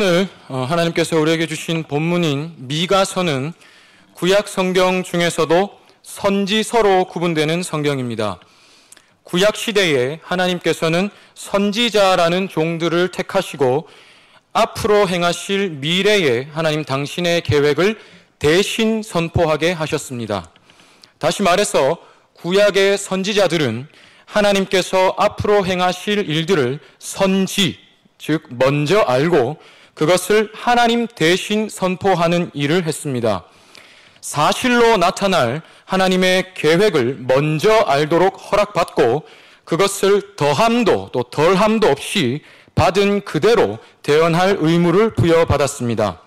오늘 하나님께서 우리에게 주신 본문인 미가서는 구약 성경 중에서도 선지서로 구분되는 성경입니다. 구약 시대에 하나님께서는 선지자라는 종들을 택하시고 앞으로 행하실 미래의 하나님 당신의 계획을 대신 선포하게 하셨습니다. 다시 말해서 구약의 선지자들은 하나님께서 앞으로 행하실 일들을 선지, 즉 먼저 알고 그것을 하나님 대신 선포하는 일을 했습니다. 사실로 나타날 하나님의 계획을 먼저 알도록 허락받고 그것을 더함도 또 덜함도 없이 받은 그대로 대언할 의무를 부여받았습니다.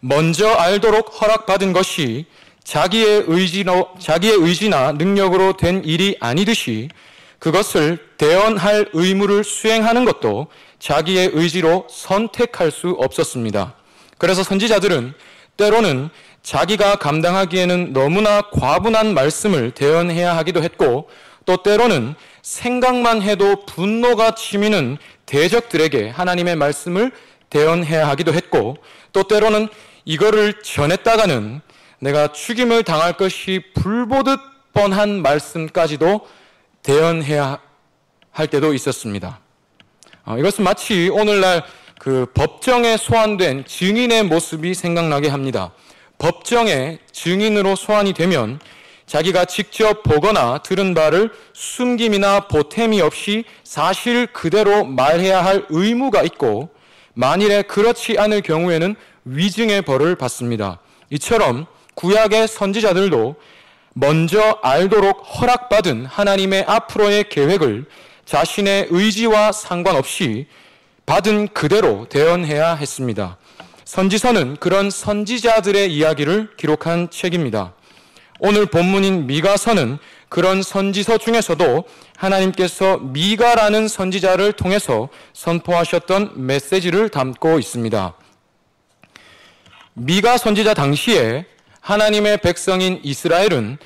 먼저 알도록 허락받은 것이 자기의 의지나 능력으로 된 일이 아니듯이 그것을 대언할 의무를 수행하는 것도 자기의 의지로 선택할 수 없었습니다. 그래서 선지자들은 때로는 자기가 감당하기에는 너무나 과분한 말씀을 대언해야 하기도 했고, 또 때로는 생각만 해도 분노가 치미는 대적들에게 하나님의 말씀을 대언해야 하기도 했고, 또 때로는 이거를 전했다가는 내가 죽임을 당할 것이 불보듯 뻔한 말씀까지도 대언해야 할 때도 있었습니다. 이것은 마치 오늘날 그 법정에 소환된 증인의 모습이 생각나게 합니다. 법정에 증인으로 소환이 되면 자기가 직접 보거나 들은 바를 숨김이나 보탬이 없이 사실 그대로 말해야 할 의무가 있고, 만일에 그렇지 않을 경우에는 위증의 벌을 받습니다. 이처럼 구약의 선지자들도 먼저 알도록 허락받은 하나님의 앞으로의 계획을 자신의 의지와 상관없이 받은 그대로 대언해야 했습니다. 선지서는 그런 선지자들의 이야기를 기록한 책입니다. 오늘 본문인 미가서는 그런 선지서 중에서도 하나님께서 미가라는 선지자를 통해서 선포하셨던 메시지를 담고 있습니다. 미가 선지자 당시에 하나님의 백성인 이스라엘은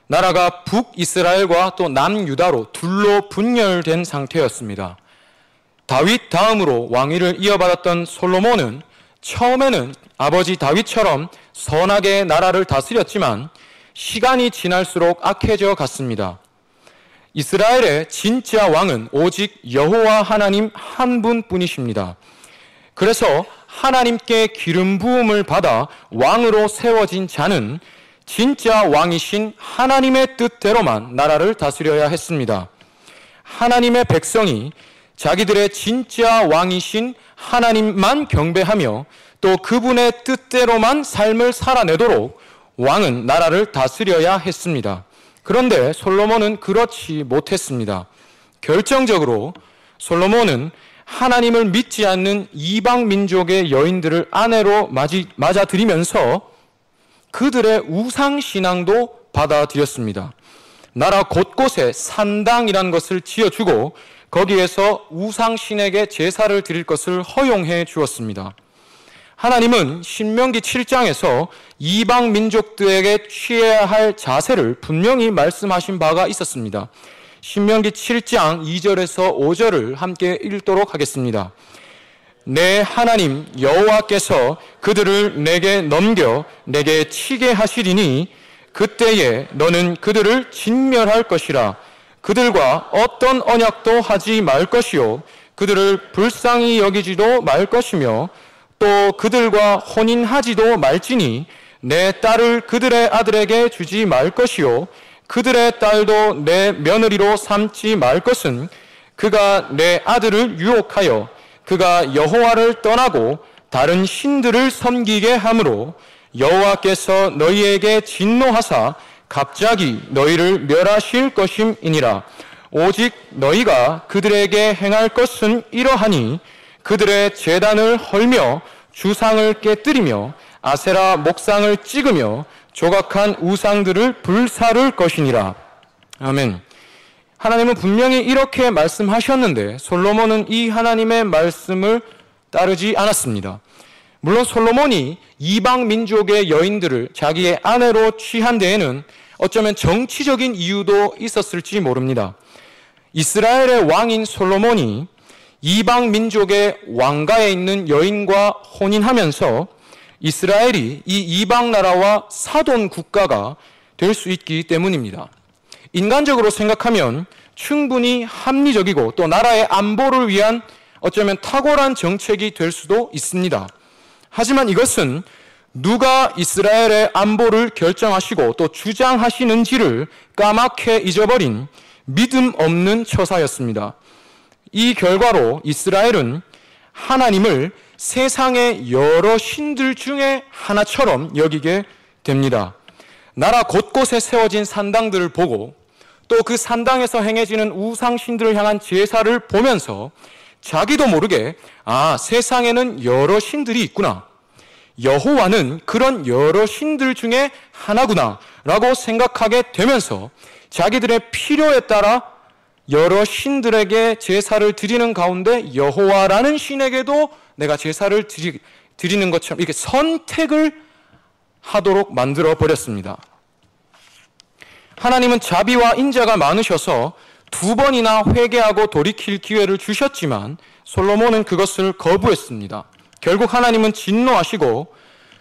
나라가 북이스라엘과 또 남유다로 둘로 분열된 상태였습니다. 다윗 다음으로 왕위를 이어받았던 솔로몬은 처음에는 아버지 다윗처럼 선하게 나라를 다스렸지만 시간이 지날수록 악해져 갔습니다. 이스라엘의 진짜 왕은 오직 여호와 하나님 한 분뿐이십니다. 그래서 하나님께 기름 부음을 받아 왕으로 세워진 자는 진짜 왕이신 하나님의 뜻대로만 나라를 다스려야 했습니다. 하나님의 백성이 자기들의 진짜 왕이신 하나님만 경배하며 또 그분의 뜻대로만 삶을 살아내도록 왕은 나라를 다스려야 했습니다. 그런데 솔로몬은 그렇지 못했습니다. 결정적으로 솔로몬은 하나님을 믿지 않는 이방 민족의 여인들을 아내로 맞아들이면서 그들의 우상신앙도 받아들였습니다. 나라 곳곳에 산당이라는 것을 지어주고 거기에서 우상신에게 제사를 드릴 것을 허용해 주었습니다. 하나님은 신명기 7장에서 이방 민족들에게 취해야 할 자세를 분명히 말씀하신 바가 있었습니다. 신명기 7장 2절에서 5절을 함께 읽도록 하겠습니다. 내 하나님 여호와께서 그들을 내게 넘겨 내게 치게 하시리니 그때에 너는 그들을 진멸할 것이라. 그들과 어떤 언약도 하지 말 것이요 그들을 불쌍히 여기지도 말 것이며 또 그들과 혼인하지도 말지니 내 딸을 그들의 아들에게 주지 말 것이요 그들의 딸도 내 며느리로 삼지 말 것은 그가 내 아들을 유혹하여 그가 여호와를 떠나고 다른 신들을 섬기게 하므로 여호와께서 너희에게 진노하사 갑자기 너희를 멸하실 것임이니라. 오직 너희가 그들에게 행할 것은 이러하니 그들의 제단을 헐며 주상을 깨뜨리며 아세라 목상을 찍으며 조각한 우상들을 불사를 것이니라. 아멘. 하나님은 분명히 이렇게 말씀하셨는데 솔로몬은 이 하나님의 말씀을 따르지 않았습니다. 물론 솔로몬이 이방 민족의 여인들을 자기의 아내로 취한 데에는 어쩌면 정치적인 이유도 있었을지 모릅니다. 이스라엘의 왕인 솔로몬이 이방 민족의 왕가에 있는 여인과 혼인하면서 이스라엘이 이 이방 나라와 사돈 국가가 될 수 있기 때문입니다. 인간적으로 생각하면 충분히 합리적이고 또 나라의 안보를 위한 어쩌면 탁월한 정책이 될 수도 있습니다. 하지만 이것은 누가 이스라엘의 안보를 결정하시고 또 주장하시는지를 까맣게 잊어버린 믿음 없는 처사였습니다. 이 결과로 이스라엘은 하나님을 세상의 여러 신들 중에 하나처럼 여기게 됩니다. 나라 곳곳에 세워진 산당들을 보고 또 그 산당에서 행해지는 우상신들을 향한 제사를 보면서 자기도 모르게 세상에는 여러 신들이 있구나, 여호와는 그런 여러 신들 중에 하나구나 라고 생각하게 되면서 자기들의 필요에 따라 여러 신들에게 제사를 드리는 가운데 여호와라는 신에게도 내가 제사를 드리는 것처럼 이렇게 선택을 하도록 만들어 버렸습니다. 하나님은 자비와 인자가 많으셔서 2번이나 회개하고 돌이킬 기회를 주셨지만 솔로몬은 그것을 거부했습니다. 결국 하나님은 진노하시고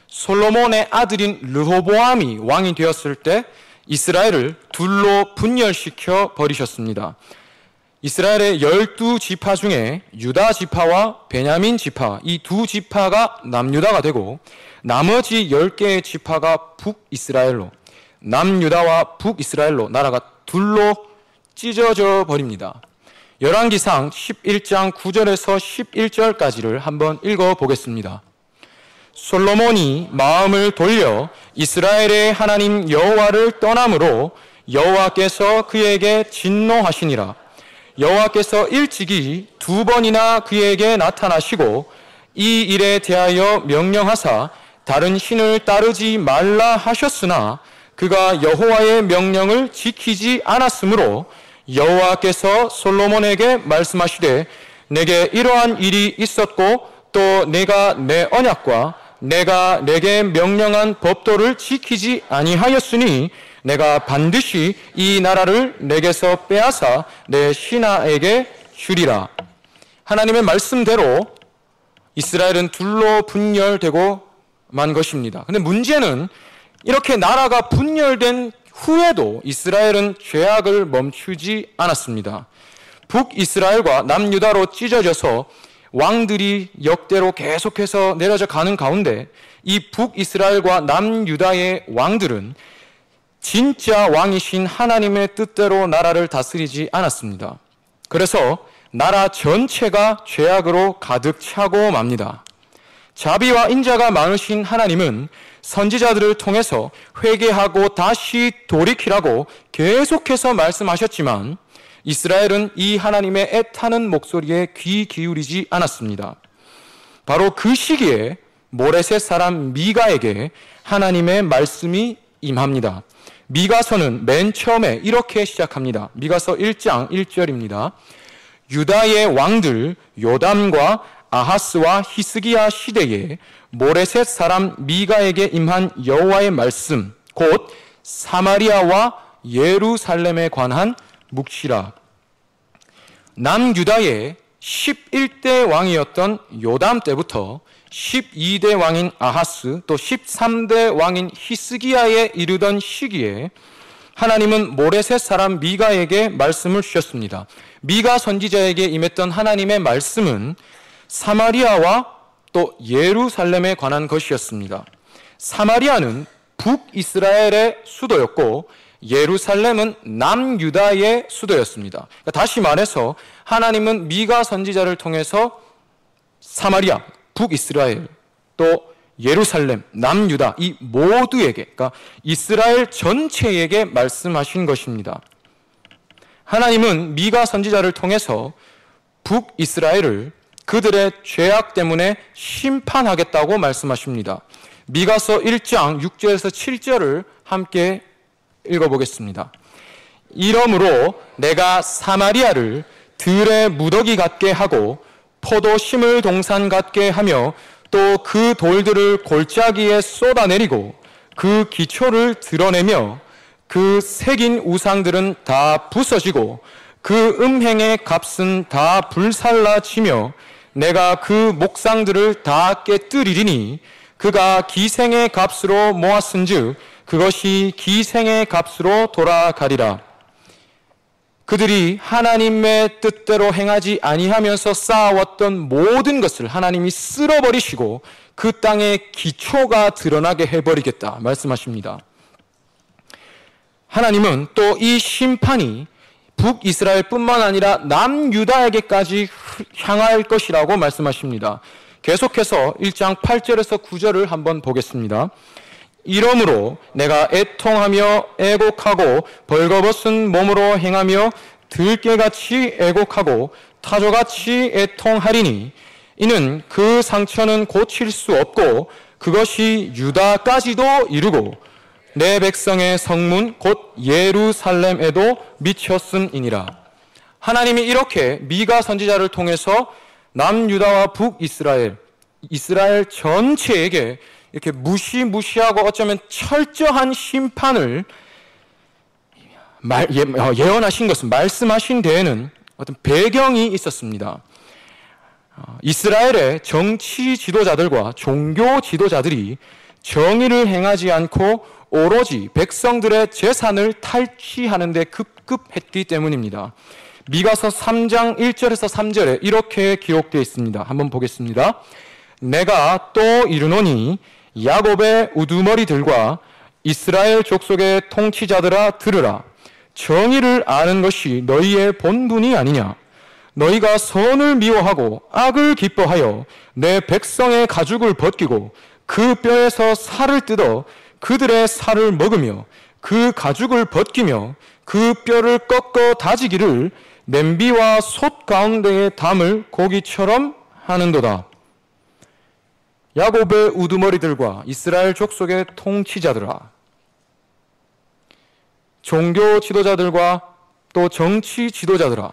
솔로몬의 아들인 르호보암이 왕이 되었을 때 이스라엘을 둘로 분열시켜 버리셨습니다. 이스라엘의 12지파 중에 유다 지파와 베냐민 지파, 이 두 지파가 남유다가 되고 나머지 10개의 지파가 북이스라엘로, 남유다와 북이스라엘로 나라가 둘로 찢어져 버립니다. 열왕기상 11장 9절에서 11절까지를 한번 읽어보겠습니다. 솔로몬이 마음을 돌려 이스라엘의 하나님 여호와를 떠남으로 여호와께서 그에게 진노하시니라. 여호와께서 일찍이 2번이나 그에게 나타나시고 이 일에 대하여 명령하사 다른 신을 따르지 말라 하셨으나 그가 여호와의 명령을 지키지 않았으므로 여호와께서 솔로몬에게 말씀하시되 내게 이러한 일이 있었고 또 내가 내 언약과 내가 내게 명령한 법도를 지키지 아니하였으니 내가 반드시 이 나라를 내게서 빼앗아 내 신하에게 주리라. 하나님의 말씀대로 이스라엘은 둘로 분열되고 만 것입니다. 근데 문제는 이렇게 나라가 분열된 후에도 이스라엘은 죄악을 멈추지 않았습니다. 북이스라엘과 남유다로 찢어져서 왕들이 역대로 계속해서 내려져 가는 가운데 이 북이스라엘과 남유다의 왕들은 진짜 왕이신 하나님의 뜻대로 나라를 다스리지 않았습니다. 그래서 나라 전체가 죄악으로 가득 차고 맙니다. 자비와 인자가 많으신 하나님은 선지자들을 통해서 회개하고 다시 돌이키라고 계속해서 말씀하셨지만 이스라엘은 이 하나님의 애타는 목소리에 귀 기울이지 않았습니다. 바로 그 시기에 모레셋 사람 미가에게 하나님의 말씀이 임합니다. 미가서는 맨 처음에 이렇게 시작합니다. 미가서 1장 1절입니다. 유다의 왕들 요담과 아하스와 히스기야 시대에 모레셋 사람 미가에게 임한 여호와의 말씀 곧 사마리아와 예루살렘에 관한 묵시라. 남유다의 11대 왕이었던 요담 때부터 12대 왕인 아하스 또 13대 왕인 히스기야에 이르던 시기에 하나님은 모레셋 사람 미가에게 말씀을 주셨습니다. 미가 선지자에게 임했던 하나님의 말씀은 사마리아와 또 예루살렘에 관한 것이었습니다. 사마리아는 북이스라엘의 수도였고 예루살렘은 남유다의 수도였습니다. 그러니까 다시 말해서 하나님은 미가 선지자를 통해서 사마리아, 북이스라엘, 또 예루살렘, 남유다 이 모두에게, 그러니까 이스라엘 전체에게 말씀하신 것입니다. 하나님은 미가 선지자를 통해서 북이스라엘을 그들의 죄악 때문에 심판하겠다고 말씀하십니다. 미가서 1장 6절에서 7절을 함께 읽어보겠습니다. 이러므로 내가 사마리아를 들의 무더기 같게 하고 포도 심을 동산 같게 하며 또 그 돌들을 골짜기에 쏟아내리고 그 기초를 드러내며 그 새긴 우상들은 다 부서지고 그 음행의 값은 다 불살라지며 내가 그 목상들을 다 깨뜨리리니 그가 기생의 값으로 모았은즉 그것이 기생의 값으로 돌아가리라. 그들이 하나님의 뜻대로 행하지 아니하면서 쌓아왔던 모든 것을 하나님이 쓸어버리시고 그 땅의 기초가 드러나게 해버리겠다 말씀하십니다. 하나님은 또 이 심판이 북이스라엘뿐만 아니라 남유다에게까지 향할 것이라고 말씀하십니다. 계속해서 1장 8절에서 9절을 한번 보겠습니다. 이러므로 내가 애통하며 애곡하고 벌거벗은 몸으로 행하며 들깨같이 애곡하고 타조같이 애통하리니 이는 그 상처는 고칠 수 없고 그것이 유다까지도 이르고 내 백성의 성문 곧 예루살렘에도 미쳤음이니라. 하나님이 이렇게 미가 선지자를 통해서 남유다와 북이스라엘, 이스라엘 전체에게 이렇게 무시무시하고 어쩌면 철저한 심판을 예언하신 것은, 말씀하신 데에는 어떤 배경이 있었습니다. 이스라엘의 정치 지도자들과 종교 지도자들이 정의를 행하지 않고 오로지 백성들의 재산을 탈취하는 데 급급했기 때문입니다. 미가서 3장 1절에서 3절에 이렇게 기록되어 있습니다. 한번 보겠습니다. 내가 또 이르노니 야곱의 우두머리들과 이스라엘 족속의 통치자들아 들으라. 정의를 아는 것이 너희의 본분이 아니냐. 너희가 선을 미워하고 악을 기뻐하여 내 백성의 가죽을 벗기고 그 뼈에서 살을 뜯어 그들의 살을 먹으며 그 가죽을 벗기며 그 뼈를 꺾어 다지기를 냄비와 솥 가운데에 담을 고기처럼 하는도다. 야곱의 우두머리들과 이스라엘 족속의 통치자들아, 종교 지도자들과 또 정치 지도자들아,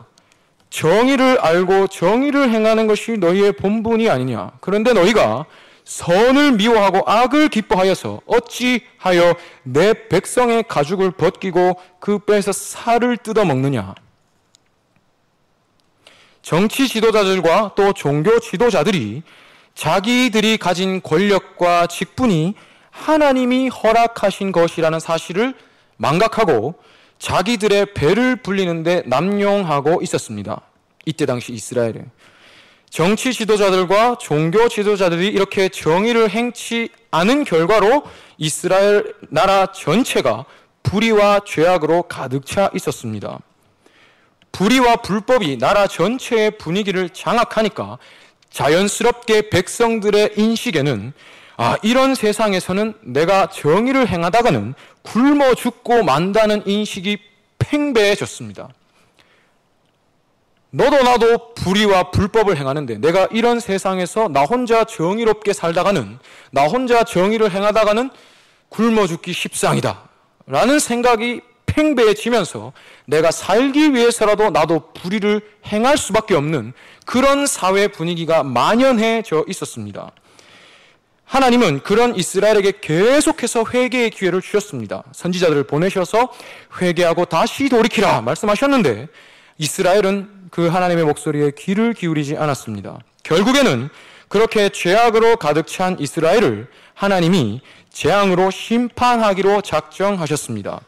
정의를 알고 정의를 행하는 것이 너희의 본분이 아니냐. 그런데 너희가 선을 미워하고 악을 기뻐하여서 어찌하여 내 백성의 가죽을 벗기고 그 뼈에서 살을 뜯어 먹느냐. 정치 지도자들과 또 종교 지도자들이 자기들이 가진 권력과 직분이 하나님이 허락하신 것이라는 사실을 망각하고 자기들의 배를 불리는데 남용하고 있었습니다. 이때 당시 이스라엘에 정치 지도자들과 종교 지도자들이 이렇게 정의를 행치 않은 결과로 이스라엘 나라 전체가 불의와 죄악으로 가득 차 있었습니다. 불의와 불법이 나라 전체의 분위기를 장악하니까 자연스럽게 백성들의 인식에는 이런 세상에서는 내가 정의를 행하다가는 굶어 죽고 만다는 인식이 팽배해졌습니다. 너도 나도 불의와 불법을 행하는데 내가 이런 세상에서 나 혼자 정의롭게 살다가는, 나 혼자 정의를 행하다가는 굶어 죽기 십상이다 라는 생각이 팽배해지면서 내가 살기 위해서라도 나도 불의를 행할 수밖에 없는 그런 사회 분위기가 만연해져 있었습니다. 하나님은 그런 이스라엘에게 계속해서 회개의 기회를 주셨습니다. 선지자들을 보내셔서 회개하고 다시 돌이키라 말씀하셨는데 이스라엘은 그 하나님의 목소리에 귀를 기울이지 않았습니다. 결국에는 그렇게 죄악으로 가득 찬 이스라엘을 하나님이 재앙으로 심판하기로 작정하셨습니다.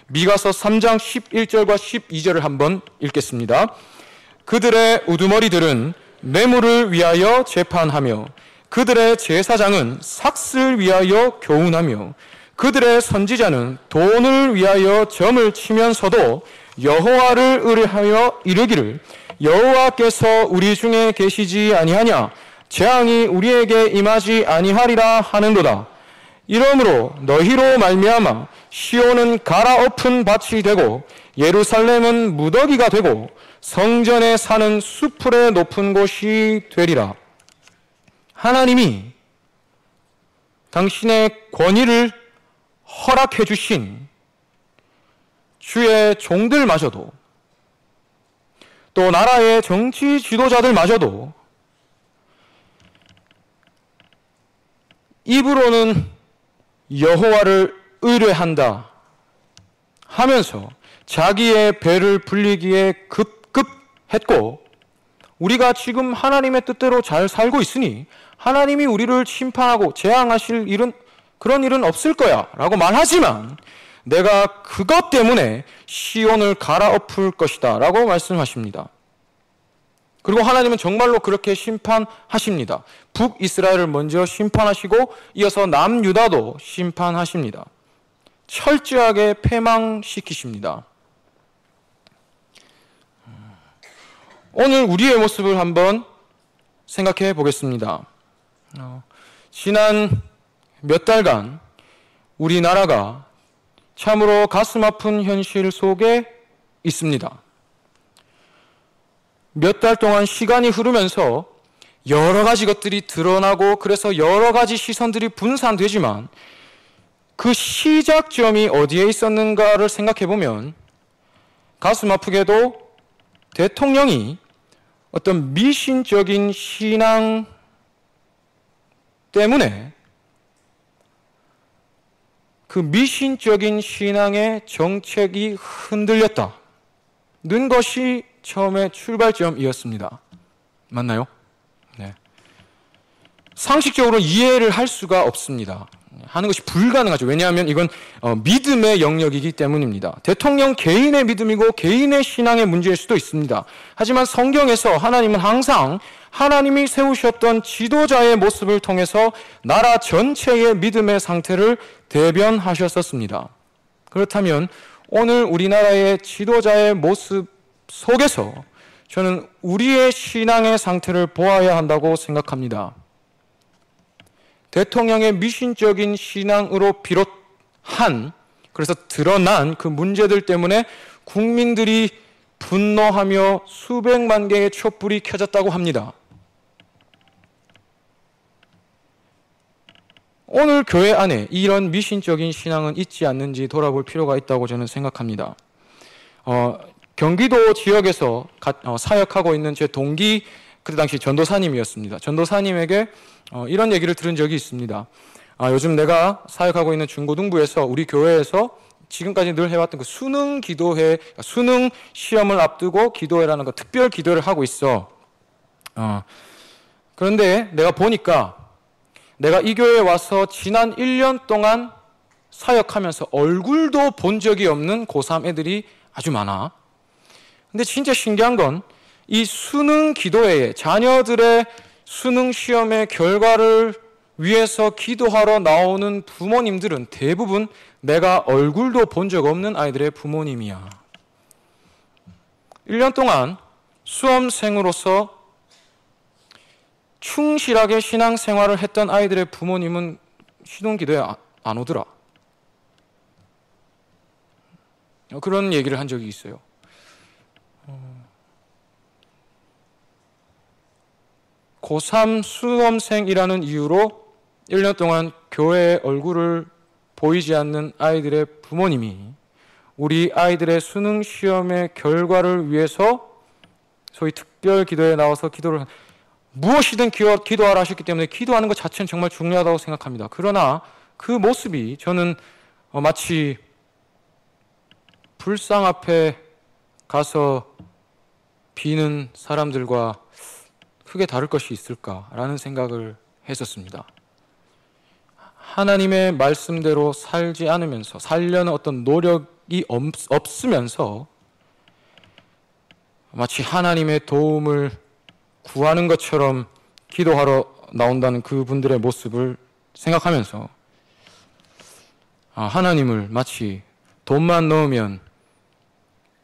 미가서 3장 11절과 12절을 한번 읽겠습니다. 그들의 우두머리들은 뇌물을 위하여 재판하며 그들의 제사장은 삭슬 위하여 교훈하며 그들의 선지자는 돈을 위하여 점을 치면서도 여호와를 의뢰하여 이르기를 여호와께서 우리 중에 계시지 아니하냐 재앙이 우리에게 임하지 아니하리라 하는도다. 이러므로 너희로 말미암아 시온은 갈아엎은 밭이 되고 예루살렘은 무더기가 되고 성전에 사는 수풀의 높은 곳이 되리라. 하나님이 당신의 권위를 허락해 주신 주의 종들마저도 또 나라의 정치 지도자들마저도 입으로는 여호와를 의뢰한다 하면서 자기의 배를 불리기에 했고 우리가 지금 하나님의 뜻대로 잘 살고 있으니 하나님이 우리를 심판하고 재앙하실 일은 그런 일은 없을 거야 라고 말하지만 내가 그것 때문에 시온을 갈아엎을 것이다 라고 말씀하십니다. 그리고 하나님은 정말로 그렇게 심판하십니다. 북이스라엘을 먼저 심판하시고 이어서 남유다도 심판하십니다. 철저하게 패망시키십니다. 오늘 우리의 모습을 한번 생각해 보겠습니다. 지난 몇 달간 우리나라가 참으로 가슴 아픈 현실 속에 있습니다. 몇 달 동안 시간이 흐르면서 여러 가지 것들이 드러나고 그래서 여러 가지 시선들이 분산되지만 그 시작점이 어디에 있었는가를 생각해 보면 가슴 아프게도 대통령이 어떤 미신적인 신앙 때문에 그 미신적인 신앙의 정책이 흔들렸다는 것이 처음에 출발점이었습니다. 맞나요? 네. 상식적으로 이해를 할 수가 없습니다. 하는 것이 불가능하죠. 왜냐하면 이건 믿음의 영역이기 때문입니다. 대통령 개인의 믿음이고 개인의 신앙의 문제일 수도 있습니다. 하지만 성경에서 하나님은 항상 하나님이 세우셨던 지도자의 모습을 통해서 나라 전체의 믿음의 상태를 대변하셨었습니다. 그렇다면 오늘 우리나라의 지도자의 모습 속에서 저는 우리의 신앙의 상태를 보아야 한다고 생각합니다. 대통령의 미신적인 신앙으로 비롯한 그래서 드러난 그 문제들 때문에 국민들이 분노하며 수백만 개의 촛불이 켜졌다고 합니다. 오늘 교회 안에 이런 미신적인 신앙은 있지 않는지 돌아볼 필요가 있다고 저는 생각합니다. 경기도 지역에서 사역하고 있는 제 동기 그때 당시 전도사님이었습니다. 전도사님에게 이런 얘기를 들은 적이 있습니다. 요즘 내가 사역하고 있는 중고등부에서 우리 교회에서 지금까지 늘 해왔던 그 수능 기도회, 수능 시험을 앞두고 기도회라는 거 특별 기도를 하고 있어. 그런데 내가 보니까 내가 이 교회에 와서 지난 1년 동안 사역하면서 얼굴도 본 적이 없는 고3 애들이 아주 많아. 근데 진짜 신기한 건 이 수능 기도회에 자녀들의 수능 시험의 결과를 위해서 기도하러 나오는 부모님들은 대부분 내가 얼굴도 본 적 없는 아이들의 부모님이야. 1년 동안 수험생으로서 충실하게 신앙생활을 했던 아이들의 부모님은 신혼기도에 안 오더라. 그런 얘기를 한 적이 있어요. 고3 수험생이라는 이유로 1년 동안 교회의 얼굴을 보이지 않는 아이들의 부모님이 우리 아이들의 수능 시험의 결과를 위해서 소위 특별 기도에 나와서 기도를 무엇이든 기도하라 하셨기 때문에 기도하는 것 자체는 정말 중요하다고 생각합니다. 그러나 그 모습이 저는 마치 불상 앞에 가서 비는 사람들과 크게 다를 것이 있을까라는 생각을 했었습니다. 하나님의 말씀대로 살지 않으면서 살려는 어떤 노력이 없으면서 마치 하나님의 도움을 구하는 것처럼 기도하러 나온다는 그분들의 모습을 생각하면서 하나님을 마치 돈만 넣으면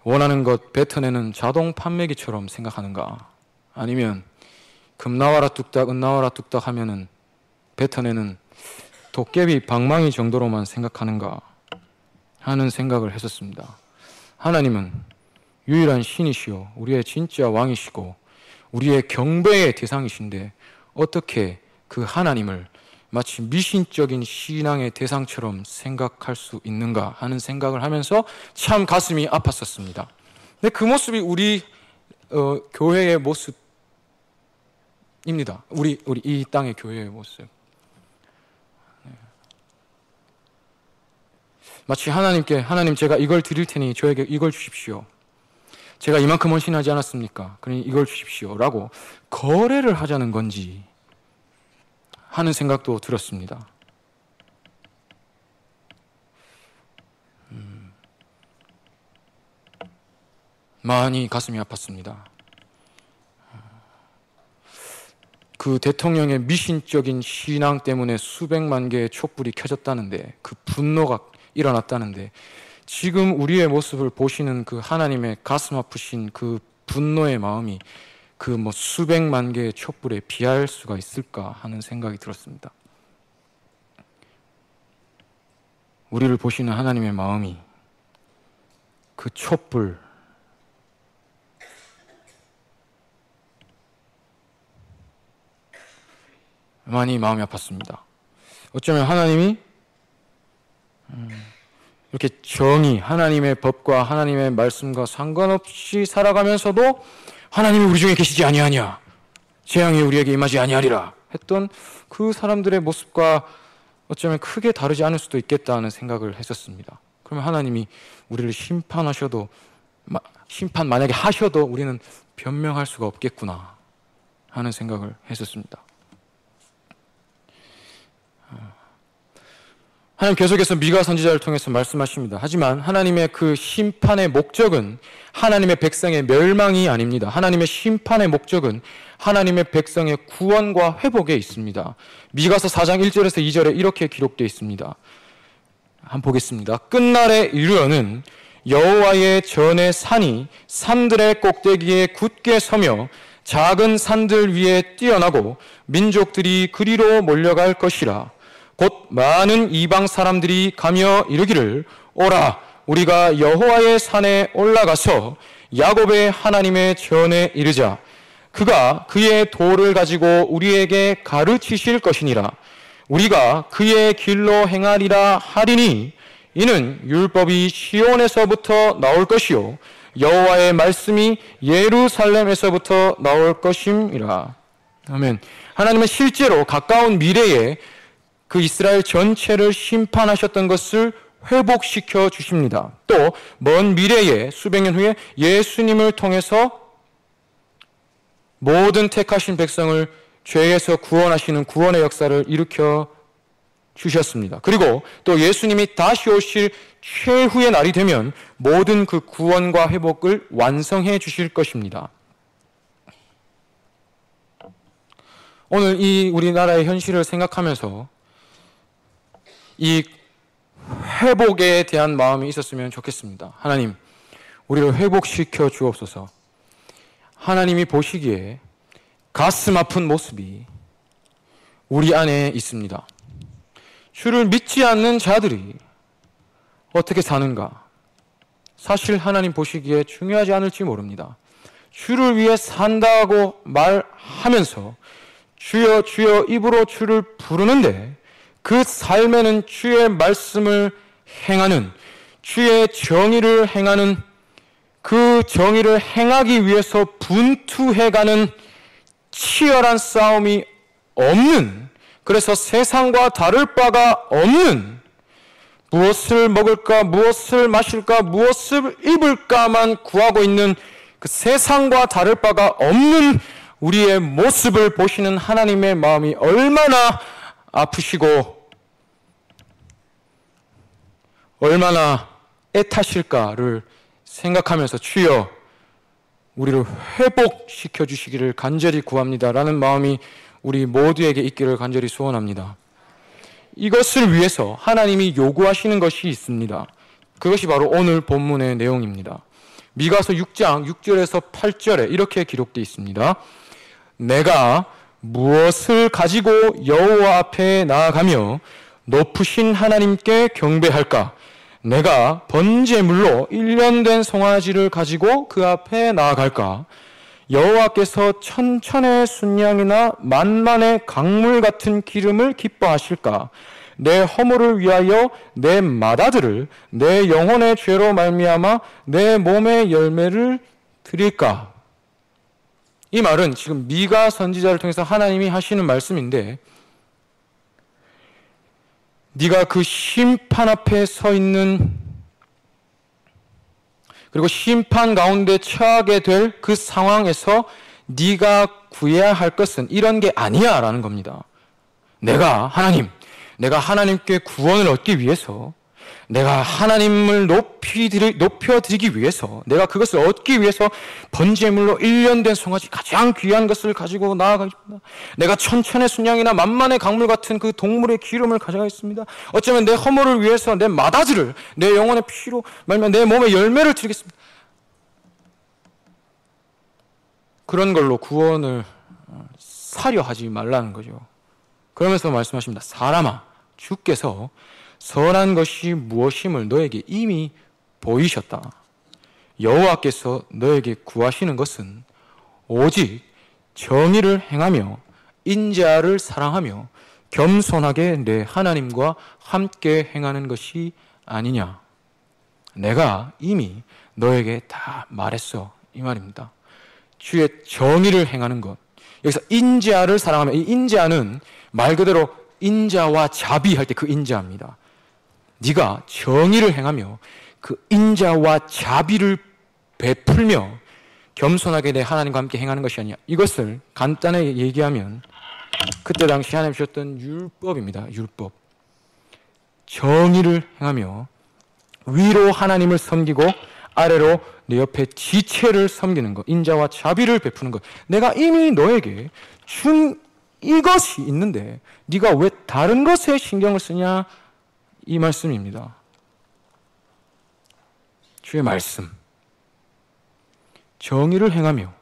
원하는 것 뱉어내는 자동 판매기처럼 생각하는가, 아니면 금 나와라 뚝딱 은 나와라 뚝딱 하면은 뱉어내는 도깨비 방망이 정도로만 생각하는가 하는 생각을 했었습니다. 하나님은 유일한 신이시오, 우리의 진짜 왕이시고 우리의 경배의 대상이신데 어떻게 그 하나님을 마치 미신적인 신앙의 대상처럼 생각할 수 있는가 하는 생각을 하면서 참 가슴이 아팠었습니다. 근데 그 모습이 우리 교회의 모습입니다. 우리 이 땅의 교회의 모습. 마치 하나님 제가 이걸 드릴 테니 저에게 이걸 주십시오. 제가 이만큼 헌신하지 않았습니까? 그러니 이걸 주십시오 라고 거래를 하자는 건지 하는 생각도 들었습니다. 많이 가슴이 아팠습니다. 그 대통령의 미신적인 신앙 때문에 수백만 개의 촛불이 켜졌다는데, 그 분노가 일어났다는데, 지금 우리의 모습을 보시는 그 하나님의 가슴 아프신 그 분노의 마음이 그 수백만 개의 촛불에 비할 수가 있을까 하는 생각이 들었습니다. 우리를 보시는 하나님의 마음이 그 촛불, 많이 마음이 아팠습니다. 어쩌면 하나님이 이렇게 정의, 하나님의 법과 하나님의 말씀과 상관없이 살아가면서도 하나님이 우리 중에 계시지 아니하냐, 재앙이 우리에게 임하지 아니하리라 했던 그 사람들의 모습과 어쩌면 크게 다르지 않을 수도 있겠다는 생각을 했었습니다. 그러면 하나님이 우리를 심판하셔도, 심판 만약에 하셔도 우리는 변명할 수가 없겠구나 하는 생각을 했었습니다. 하나님 계속해서 미가 선지자를 통해서 말씀하십니다. 하지만 하나님의 그 심판의 목적은 하나님의 백성의 멸망이 아닙니다. 하나님의 심판의 목적은 하나님의 백성의 구원과 회복에 있습니다. 미가서 4장 1절에서 2절에 이렇게 기록되어 있습니다. 한번 보겠습니다. 끝날에 이르러는 여호와의 전의 산이 산들의 꼭대기에 굳게 서며 작은 산들 위에 뛰어나고 민족들이 그리로 몰려갈 것이라. 곧 많은 이방 사람들이 가며 이르기를, 오라, 우리가 여호와의 산에 올라가서 야곱의 하나님의 전에 이르자. 그가 그의 도를 가지고 우리에게 가르치실 것이니라. 우리가 그의 길로 행하리라 하리니 이는 율법이 시온에서부터 나올 것이요 여호와의 말씀이 예루살렘에서부터 나올 것임이라. 아멘. 하나님은 실제로 가까운 미래에 그 이스라엘 전체를 심판하셨던 것을 회복시켜 주십니다. 또 먼 미래에 수백 년 후에 예수님을 통해서 모든 택하신 백성을 죄에서 구원하시는 구원의 역사를 일으켜 주셨습니다. 그리고 또 예수님이 다시 오실 최후의 날이 되면 모든 그 구원과 회복을 완성해 주실 것입니다. 오늘 이 우리나라의 현실을 생각하면서 이 회복에 대한 마음이 있었으면 좋겠습니다. 하나님, 우리를 회복시켜 주옵소서. 하나님이 보시기에 가슴 아픈 모습이 우리 안에 있습니다. 주를 믿지 않는 자들이 어떻게 사는가? 사실 하나님 보시기에 중요하지 않을지 모릅니다. 주를 위해 산다고 말하면서 주여 주여 입으로 주를 부르는데 그 삶에는 주의 말씀을 행하는, 주의 정의를 행하는, 그 정의를 행하기 위해서 분투해가는 치열한 싸움이 없는, 그래서 세상과 다를 바가 없는, 무엇을 먹을까, 무엇을 마실까, 무엇을 입을까만 구하고 있는 그 세상과 다를 바가 없는 우리의 모습을 보시는 하나님의 마음이 얼마나 아프시고 얼마나 애타실까를 생각하면서 주여 우리를 회복시켜 주시기를 간절히 구합니다라는 마음이 우리 모두에게 있기를 간절히 소원합니다. 이것을 위해서 하나님이 요구하시는 것이 있습니다. 그것이 바로 오늘 본문의 내용입니다. 미가서 6장 6절에서 8절에 이렇게 기록되어 있습니다. 내가 무엇을 가지고 여호와 앞에 나아가며 높으신 하나님께 경배할까? 내가 번제물로 1년 된 송아지를 가지고 그 앞에 나아갈까? 여호와께서 천천의 순양이나 만만의 강물 같은 기름을 기뻐하실까? 내 허물을 위하여 내 맏아들을 내 영혼의 죄로 말미암아 내 몸의 열매를 드릴까? 이 말은 지금 미가 선지자를 통해서 하나님이 하시는 말씀인데, 네가 그 심판 앞에 서 있는 그리고 심판 가운데 처하게 될 그 상황에서 네가 구해야 할 것은 이런 게 아니야 라는 겁니다. 내가 하나님께 구원을 얻기 위해서, 내가 하나님을 높여드리기 위해서, 내가 그것을 얻기 위해서 번제물로 1년 된 송아지 가장 귀한 것을 가지고 나아가겠습니다. 내가 천천의 순양이나 만만의 강물 같은 그 동물의 기름을 가져가겠습니다. 어쩌면 내 허물을 위해서 내 맏아들을 내 영혼의 피로 말면 내 몸에 열매를 드리겠습니다. 그런 걸로 구원을 사려 하지 말라는 거죠. 그러면서 말씀하십니다. 사람아, 주께서 선한 것이 무엇임을 너에게 이미 보이셨다. 여호와께서 너에게 구하시는 것은 오직 정의를 행하며 인자를 사랑하며 겸손하게 내 하나님과 함께 행하는 것이 아니냐. 내가 이미 너에게 다 말했어. 이 말입니다. 주의 정의를 행하는 것. 여기서 인자를 사랑하며, 이 인자는 말 그대로 인자와 자비할 때 그 인자입니다. 네가 정의를 행하며 그 인자와 자비를 베풀며 겸손하게 내 하나님과 함께 행하는 것이 아니야. 이것을 간단하게 얘기하면 그때 당시 하나님 주셨던 율법입니다. 율법. 정의를 행하며 위로 하나님을 섬기고 아래로 내 옆에 지체를 섬기는 것, 인자와 자비를 베푸는 것. 내가 이미 너에게 준 이것이 있는데 네가 왜 다른 것에 신경을 쓰냐? 이 말씀입니다. 주의 말씀. 정의를 행하며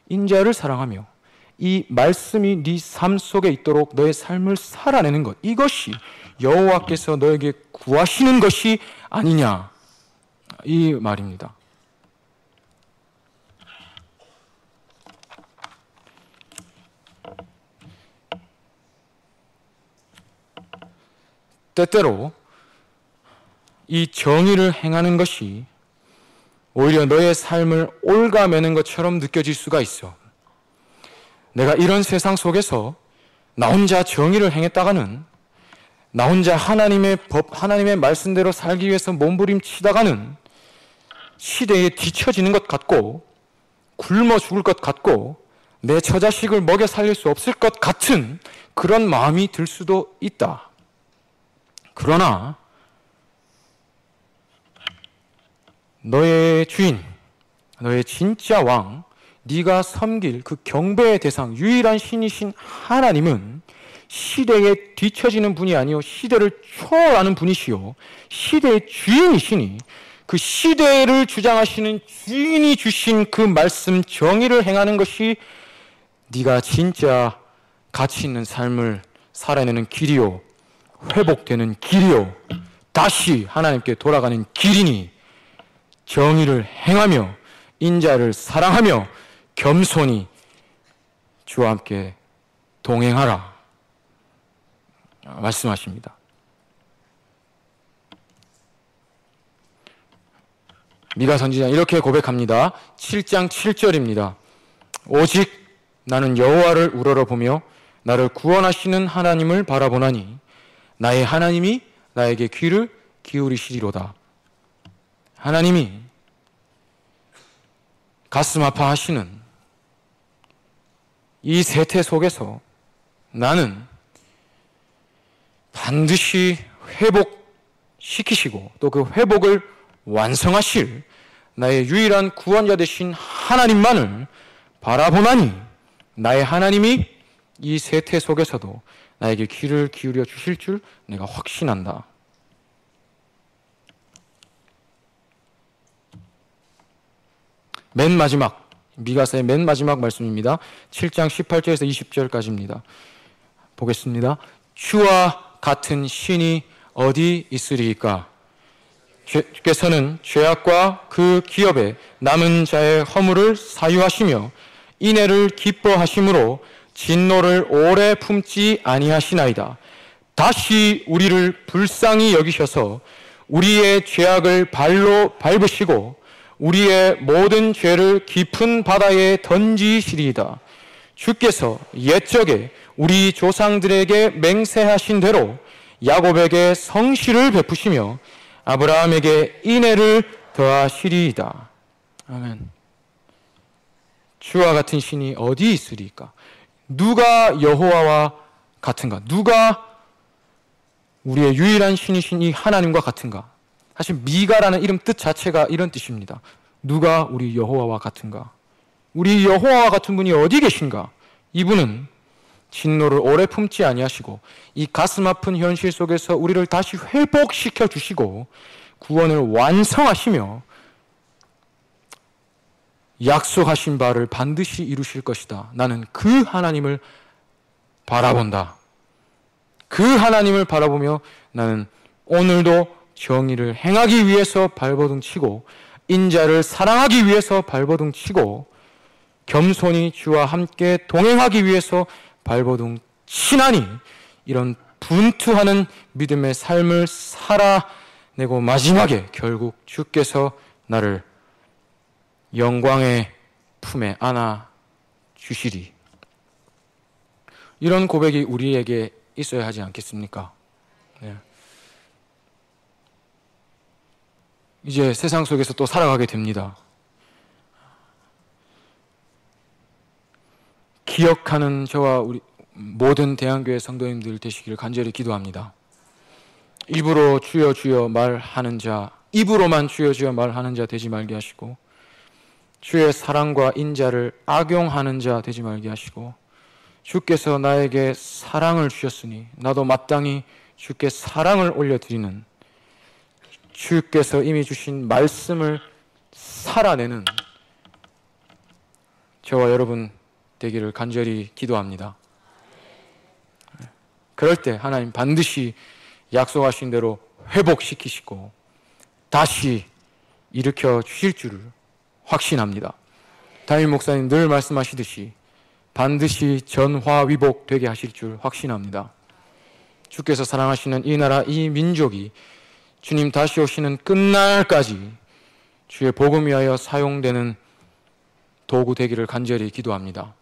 인자를 사랑하며 이 말씀이 네 삶 속에 있도록 너의 삶을 살아내는 것. 이것이 여호와께서 너에게 구하시는 것이 아니냐. 이 말입니다. 때때로 이 정의를 행하는 것이 오히려 너의 삶을 옭아매는 것처럼 느껴질 수가 있어. 내가 이런 세상 속에서 나 혼자 정의를 행했다가는, 나 혼자 하나님의 법, 하나님의 말씀대로 살기 위해서 몸부림치다가는 시대에 뒤처지는 것 같고 굶어 죽을 것 같고 내 처자식을 먹여 살릴 수 없을 것 같은 그런 마음이 들 수도 있다. 그러나 너의 주인, 너의 진짜 왕, 네가 섬길 그 경배의 대상, 유일한 신이신 하나님은 시대에 뒤처지는 분이 아니요 시대를 초월하는 분이시요 시대의 주인이시니 그 시대를 주장하시는 주인이 주신 그 말씀 정의를 행하는 것이 네가 진짜 가치 있는 삶을 살아내는 길이요 회복되는 길이요 다시 하나님께 돌아가는 길이니 정의를 행하며 인자를 사랑하며 겸손히 주와 함께 동행하라 말씀하십니다. 미가 선지자 이렇게 고백합니다. 7장 7절입니다. 오직 나는 여호와를 우러러보며 나를 구원하시는 하나님을 바라보나니 나의 하나님이 나에게 귀를 기울이시리로다. 하나님이 가슴 아파하시는 이 세태 속에서 나는 반드시 회복시키시고 또 그 회복을 완성하실 나의 유일한 구원자 되신 하나님만을 바라보나니 나의 하나님이 이 세태 속에서도 나에게 귀를 기울여 주실 줄 내가 확신한다. 맨 마지막 미가서의 맨 마지막 말씀입니다. 7장 18절에서 20절까지입니다. 보겠습니다. 주와 같은 신이 어디 있으리이까? 주께서는 죄악과 그 기업에 남은 자의 허물을 사유하시며 인애를 기뻐하심으로 진노를 오래 품지 아니하시나이다. 다시 우리를 불쌍히 여기셔서 우리의 죄악을 발로 밟으시고 우리의 모든 죄를 깊은 바다에 던지시리이다. 주께서 옛적에 우리 조상들에게 맹세하신 대로 야곱에게 성실을 베푸시며 아브라함에게 인애를 더하시리이다. 아멘. 주와 같은 신이 어디 있으리까? 누가 여호와와 같은가? 누가 우리의 유일한 신이신 이 하나님과 같은가? 사실 미가라는 이름 뜻 자체가 이런 뜻입니다. 누가 우리 여호와와 같은가? 우리 여호와와 같은 분이 어디 계신가? 이분은 진노를 오래 품지 아니하시고 이 가슴 아픈 현실 속에서 우리를 다시 회복시켜 주시고 구원을 완성하시며 약속하신 바를 반드시 이루실 것이다. 나는 그 하나님을 바라본다. 그 하나님을 바라보며 나는 오늘도 정의를 행하기 위해서 발버둥 치고 인자를 사랑하기 위해서 발버둥 치고 겸손히 주와 함께 동행하기 위해서 발버둥 치나니 이런 분투하는 믿음의 삶을 살아내고 마지막에 결국 주께서 나를 영광의 품에 안아 주시리. 이런 고백이 우리에게 있어야 하지 않겠습니까? 네. 이제 세상 속에서 또 살아가게 됩니다. 기억하는 저와 우리 모든 대한교회 성도님들 되시기를 간절히 기도합니다. 입으로 주여 주여 말하는 자, 입으로만 주여 주여 말하는 자 되지 말게 하시고 주의 사랑과 인자를 악용하는 자 되지 말게 하시고 주께서 나에게 사랑을 주셨으니 나도 마땅히 주께 사랑을 올려드리는 주께서 이미 주신 말씀을 살아내는 저와 여러분 되기를 간절히 기도합니다. 그럴 때 하나님 반드시 약속하신 대로 회복시키시고 다시 일으켜 주실 줄을 확신합니다. 담임 목사님 늘 말씀하시듯이 반드시 전화위복 되게 하실 줄 확신합니다. 주께서 사랑하시는 이 나라, 이 민족이 주님 다시 오시는 끝날까지 주의 복음 위하여 사용되는 도구 되기를 간절히 기도합니다.